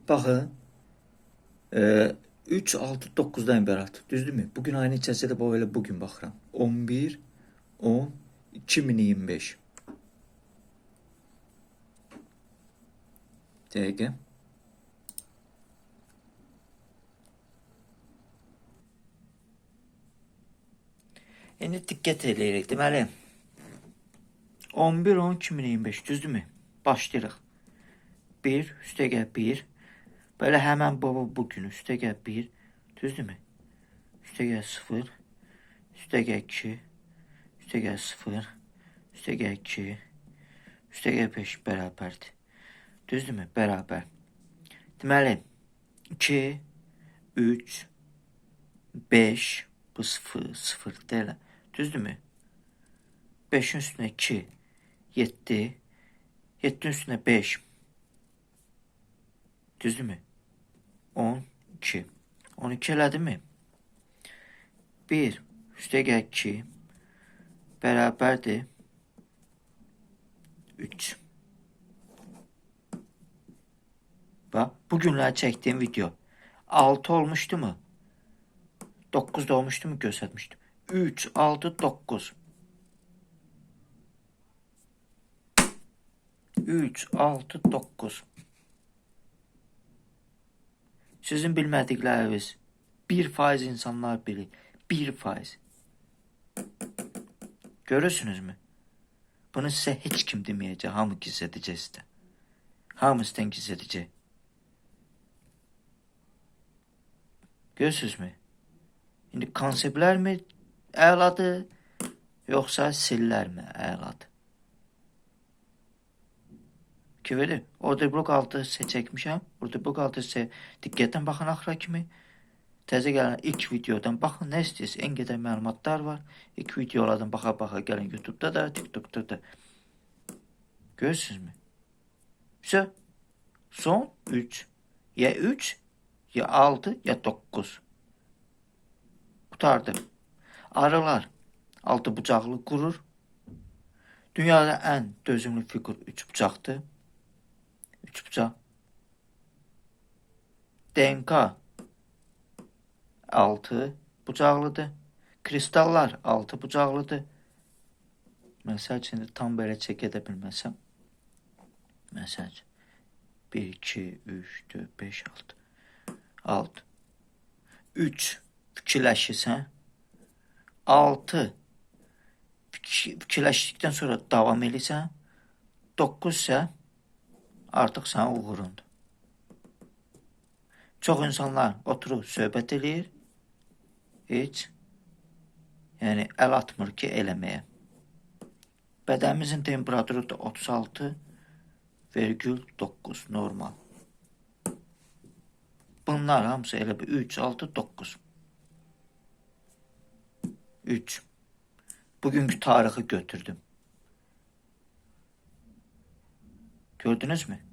Baxın, 3, 6, 9-dan ibarət. Düzdürmü? Bugün ayın içərisində bu elə bugün baxıram. 11, 10, 2025. Dəqiqə. İndi diqqət eləyirik. Deməli, 11, 10, 2025. Düzdürmü? Başlayırıq. 1, üstəgəl 1. Böyle hemen bugün üstəgəl 1. Düzdürmü? Üstəgəl 0. Üstəgəl 2. Üstəgəl 0. Üstəgəl 2. Üstəgəl 5 bərabərdir. Düzdürmü? Bərabər. Deməli, 2, 3, 5. Bu 0, 0 deyil. Düzdürmü? 5'in üstüne 2, 7. 7'in üstüne 5. Düzdürmü? 12. 12 elədi mi? 1 üstəgəl 2 bərabərdir 3. Bax, bugünlər çəkdiyim video 6 olmuşdu mu? 9 da olmuşdu mu? Göstərmişdim. 3, 6, 9. 3, 6, 9. Sizin bilmədikləriniz 1% insanlar bilir. 1%. Görürsünüzmü? Bunu sizə heç kim deməyəcək. Hamı gizlədəcək sizdə. Hamı sizdən gizlədəcək. Görürsünüzmü? İndi konseptlər mi əladır, yoxsa sillər mi əladır? Ki orada blok altı çəkmişəm. Orada blok altı diqqətlə baxın axıra kimi. Təzə gələn ilk videodan baxın, nə istəyirsiniz? En qədər məlumatlar var. İlk videolardan baxa-baxa gəlin YouTube'da da, TikTok'da da. Görürsünüzmü? Son 3. Ya 3, ya 6, ya 9. Qutardı. Arılar 6 bucaqlı qurur. Dünyada ən dözümlü figur 3 bucaqdır. 3 bucaq. DNK 6 bucaqlıdır. Kristallar 6 bucaqlıdır. Məsəl üçün tam belə çək edə bilməsəm. Məsəl üçün 1, 2, 3, 4, 5, 6. 6. 3 fikirləşirsən. 6 fikirləşdikdən sonra davam edirsən. 9 isə artıq sənin uğurundur. Çox insanlar oturub söhbət edir. Heç. Yəni, əl atmır ki, eləməyə. Bədənimizin temperaturu da 36,9 normal. Bunlar hamısı elə bir 3, 6, 9. 3. Bugünkü tarixi götürdüm. Gördünüz mü?